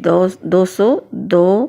202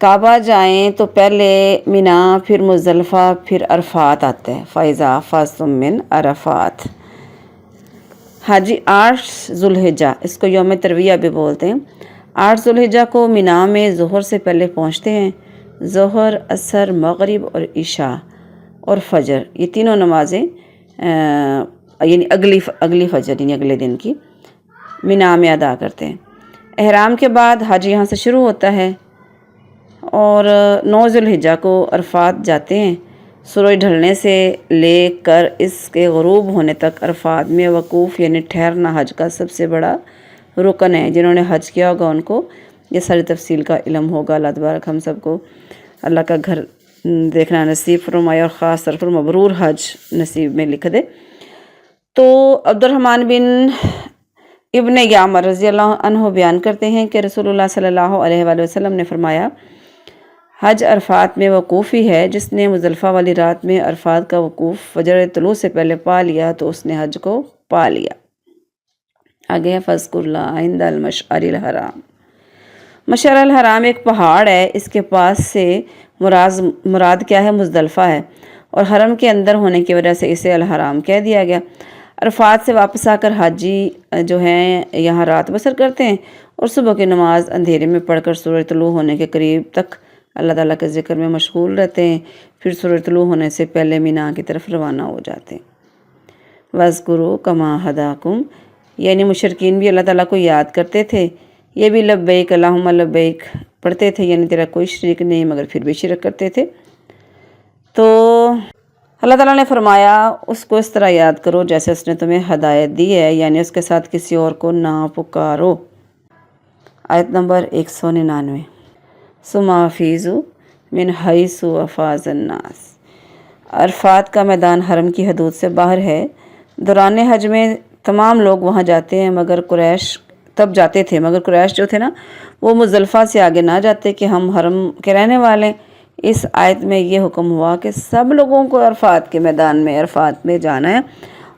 کعبہ جائیں تو پہلے مینا، پھر مزدلفہ، پھر عرفات آتا ہے، فَإِذَا أَفَضْتُم مِّنْ عَرَفَاتٍ۔ حاجی 8 ذوالحجہ، اس کو یوم ترویہ بھی بولتے ہیں، 8 ذوالحجہ کو مینا میں ظہر سے پہلے پہنچتے ہیں۔ ظہر، عصر، مغرب اور عشاء اور فجر، یہ تینوں نمازیں یعنی اگلی فجر یعنی اگلے دن کی مینا میں ادا کرتے ہیں۔ احرام کے بعد حج یہاں سے شروع ہوتا ہے اور 9 ذوالحجہ کو عرفات جاتے ہیں۔ سورج ڈھلنے سے لے کر اس کے غروب ہونے تک عرفات میں وقوف یعنی ٹھہرنا حج کا سب سے بڑا رکن ہے۔ جنہوں نے حج کیا ہوگا ان کو یہ ساری تفصیل کا علم ہوگا۔ اللہ تبارک ہم سب کو اللہ کا گھر دیکھنا نصیب فرمائے اور خاص طور پر مبرور حج نصیب میں لکھ دے۔ تو عبد الرحمن بن ابن یامر رضی اللہ عنہ بیان کرتے ہیں کہ رسول اللہ صلی اللہ علیہ وآلہ وسلم نے فرمایا، حج عرفات میں وقوف ہی ہے، جس نے مزدلفہ والی رات میں عرفات کا وقوف فجر طلوع سے پہلے پا لیا تو اس نے حج کو پا لیا۔ آگے ہے فَاذْكُرُوا اللَّهَ عِندَ الْمَشْعَرِ الْحَرَامِ۔ مشعر الحرام ایک پہاڑ ہے، اس کے پاس سے مراد کیا ہے؟ مزدلفہ ہے، اور حرم کے اندر ہونے کی وجہ سے اسے الحرام کہہ دیا گیا۔ عرفات سے واپس آ کر حاجی جو ہیں یہاں رات بسر کرتے ہیں اور صبح کی نماز اندھیرے میں پڑھ کر سورج طلوع ہونے کے قریب تک اللہ تعالیٰ کے ذکر میں مشغول رہتے ہیں، پھر سورج طلوع ہونے سے پہلے مینا کی طرف روانہ ہو جاتے ہیں۔ وَاذْكُرُوا كَمَا هَدَاكُمْ، یعنی مشرکین بھی اللہ تعالیٰ کو یاد کرتے تھے، یہ بھی لبیک اللہم لبیک پڑھتے تھے، یعنی تیرا کوئی شریک نہیں، مگر پھر بھی شرک کرتے تھے۔ تو اللہ تعالیٰ نے فرمایا اس کو اس طرح یاد کرو جیسے اس نے تمہیں ہدایت دی ہے، یعنی اس کے ساتھ کسی اور کو نہ پکارو۔ آیت نمبر 199۔ ثم افیضوا من حیث افاض الناس۔ عرفات کا میدان حرم کی حدود سے باہر ہے۔ دوران حج میں تمام لوگ وہاں جاتے ہیں، مگر قریش جو تھے نا وہ مزدلفہ سے آگے نہ جاتے کہ ہم حرم کے رہنے والے۔ اس آیت میں یہ حکم ہوا کہ سب لوگوں کو عرفات کے میدان میں عرفات میں جانا ہے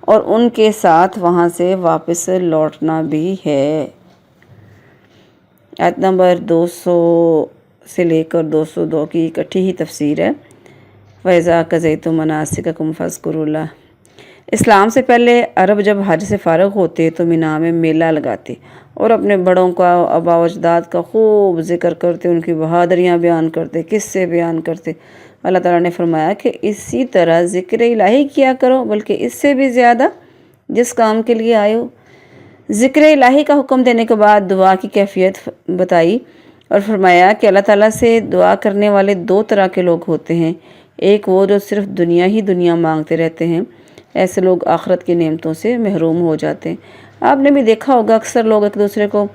اور ان کے ساتھ وہاں سے واپس لوٹنا بھی ہے۔ آیت نمبر 200 سے لے کر 202 کی اکٹھی ہی تفسیر ہے۔ وَإِذَا قَضَيْتُم مَنَاسِكَكُمْ فَاذْكُرُوا اللَّهَ۔ اسلام سے پہلے عرب جب حج سے فارغ ہوتے تو مینا میں میلہ لگاتے اور اپنے بڑوں کا، آباء و اجداد کا خوب ذکر کرتے، ان کی بہادریاں بیان کرتے، قصے بیان کرتے۔ اللہ تعالیٰ نے فرمایا کہ اسی طرح ذکر الہی کیا کرو، بلکہ اس سے بھی زیادہ جس کام کے لیے آئے ہو۔ ذکر الہی کا حکم دینے کے بعد دعا کی کیفیت بتائی اور فرمایا کہ اللہ تعالیٰ سے دعا کرنے والے 2 طرح کے لوگ ہوتے ہیں۔ ایک وہ جو صرف دنیا مانگتے رہتے ہیں، ایسے لوگ آخرت کی نعمتوں سے محروم ہو جاتے ہیں۔ آپ نے بھی دیکھا ہوگا اکثر لوگ ایک دوسرے کو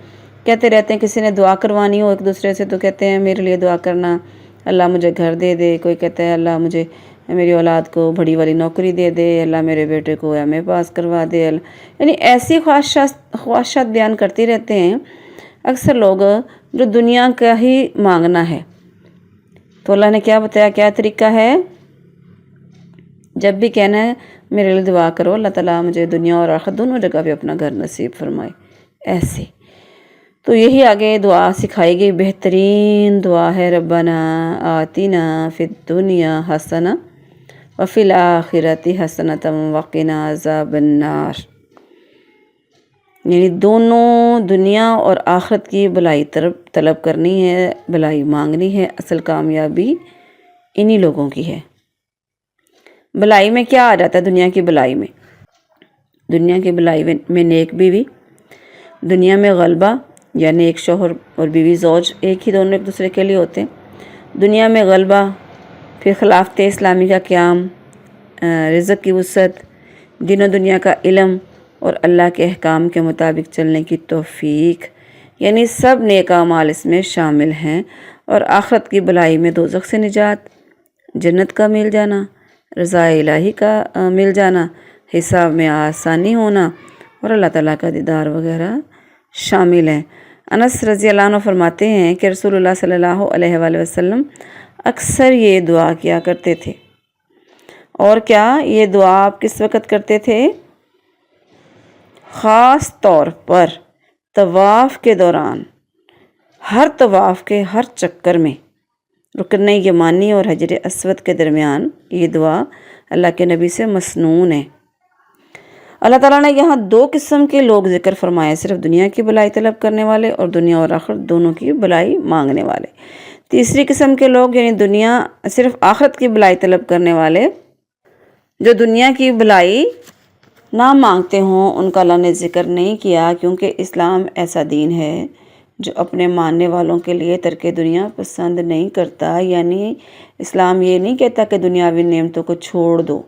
کہتے رہتے ہیں، کسی نے دعا کروانی ہو ایک دوسرے سے تو کہتے ہیں میرے لیے دعا کرنا، اللہ مجھے گھر دے دے، کوئی کہتا ہے اللہ مجھے میری اولاد کو بڑی والی نوکری دے دے، اللہ میرے بیٹے کو ایم اے پاس کروا دے، یعنی ایسی خواہشات بیان کرتے رہتے ہیں اکثر لوگ جو دنیا کا ہی مانگنا ہے۔ تو اللہ نے کیا بتایا، کیا طریقہ ہے؟ جب بھی کہنا ہے میرے لیے دعا کرو، اللہ تعالیٰ مجھے دنیا اور آخرت دونوں جگہ پہ اپنا گھر نصیب فرمائے، ایسے۔ تو یہی آگے دعا سکھائی گئی، بہترین دعا ہے، ربنا آتنا فی الدنیا حسنہ وفی الآخرۃ حسنۃ وقنا عذاب النار، یعنی دونوں دنیا اور آخرت کی بھلائی طلب کرنی ہے، بھلائی مانگنی ہے۔ اصل کامیابی انہی لوگوں کی ہے۔ بھلائی میں کیا آ جاتا ہے؟ دنیا کی بھلائی میں، دنیا کی بھلائی میں نیک بیوی، دنیا میں غلبہ یعنی ایک شوہر اور بیوی زوج ایک ہی، دونوں ایک دوسرے کے لیے ہوتے ہیں۔ دنیا میں غلبہ، پھر خلافت اسلامی کا قیام، رزق کی وسعت، دین و دنیا کا علم اور اللہ کے احکام کے مطابق چلنے کی توفیق، یعنی سب نیک اعمال اس میں شامل ہیں۔ اور آخرت کی بھلائی میں دوزخ سے نجات، جنت کا مل جانا، رضا الہی کا مل جانا، حساب میں آسانی ہونا اور اللہ تعالیٰ کا دیدار وغیرہ شامل ہیں۔ انس رضی اللہ عنہ فرماتے ہیں کہ رسول اللہ صلی اللہ علیہ وآلہ وسلم اکثر یہ دعا کیا کرتے تھے۔ اور کیا یہ دعا آپ کس وقت کرتے تھے؟ خاص طور پر طواف کے دوران، ہر طواف کے ہر چکر میں رکن یمانی اور حجر اسود کے درمیان یہ دعا اللہ کے نبی سے مسنون ہے۔ اللہ تعالیٰ نے یہاں دو قسم کے لوگ ذکر فرمائے، صرف دنیا کی بھلائی طلب کرنے والے اور دنیا اور آخرت دونوں کی بھلائی مانگنے والے۔ تیسری قسم کے لوگ یعنی دنیا صرف آخرت کی بھلائی طلب کرنے والے، جو دنیا کی بھلائی نہ مانگتے ہوں، ان کا اللہ نے ذکر نہیں کیا، کیونکہ اسلام ایسا دین ہے جو اپنے ماننے والوں کے لیے ترک دنیا پسند نہیں کرتا۔ یعنی اسلام یہ نہیں کہتا کہ دنیاوی نعمتوں کو چھوڑ دو۔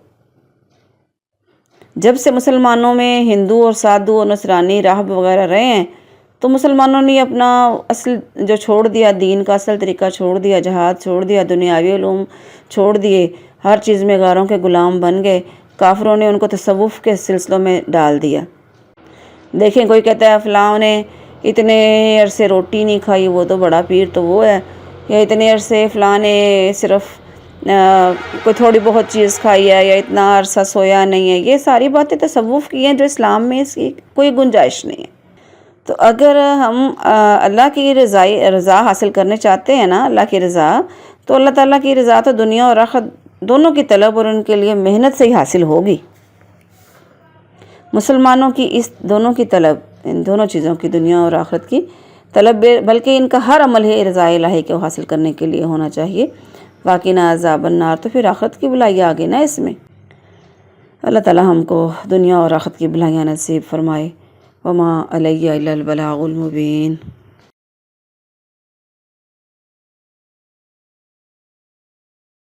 جب سے مسلمانوں میں ہندو اور سادھو اور نصرانی راہب وغیرہ رہے ہیں تو مسلمانوں نے اپنا اصل جو چھوڑ دیا، دین کا اصل طریقہ چھوڑ دیا، جہاد چھوڑ دیا، دنیاوی علوم چھوڑ دیے، ہر چیز میں غیروں کے غلام بن گئے۔ کافروں نے ان کو تصوف کے سلسلوں میں ڈال دیا۔ دیکھیں کوئی کہتا ہے فلاں نے اتنے عرصے روٹی نہیں کھائی، وہ تو بڑا پیر تو وہ ہے، یا اتنے عرصے فلاں نے صرف کوئی تھوڑی بہت چیز کھائی ہے، یا اتنا عرصہ سویا نہیں ہے۔ یہ ساری باتیں تصوف کی ہیں جو اسلام میں اس کی کوئی گنجائش نہیں ہے۔ تو اگر ہم اللہ کی رضا حاصل کرنے چاہتے ہیں نا، اللہ کی رضا، تو اللہ تعالیٰ کی رضا تو دنیا اور آخرت دونوں کی طلب اور ان کے لیے محنت سے ہی حاصل ہوگی۔ مسلمانوں کی اس دونوں کی طلب، ان دونوں چیزوں کی، دنیا اور آخرت کی طلب، بلکہ ان کا ہر عمل ہے رضا الہی کو حاصل کرنے کے لیے ہونا چاہیے۔ واقعنا عذاب النار، تو پھر آخرت کی بھلائی آگے نا اس میں۔ اللہ تعالیٰ ہم کو دنیا اور آخرت کی بھلائیاں نصیب فرمائے۔ وما علیہ الا البلاغ المبین۔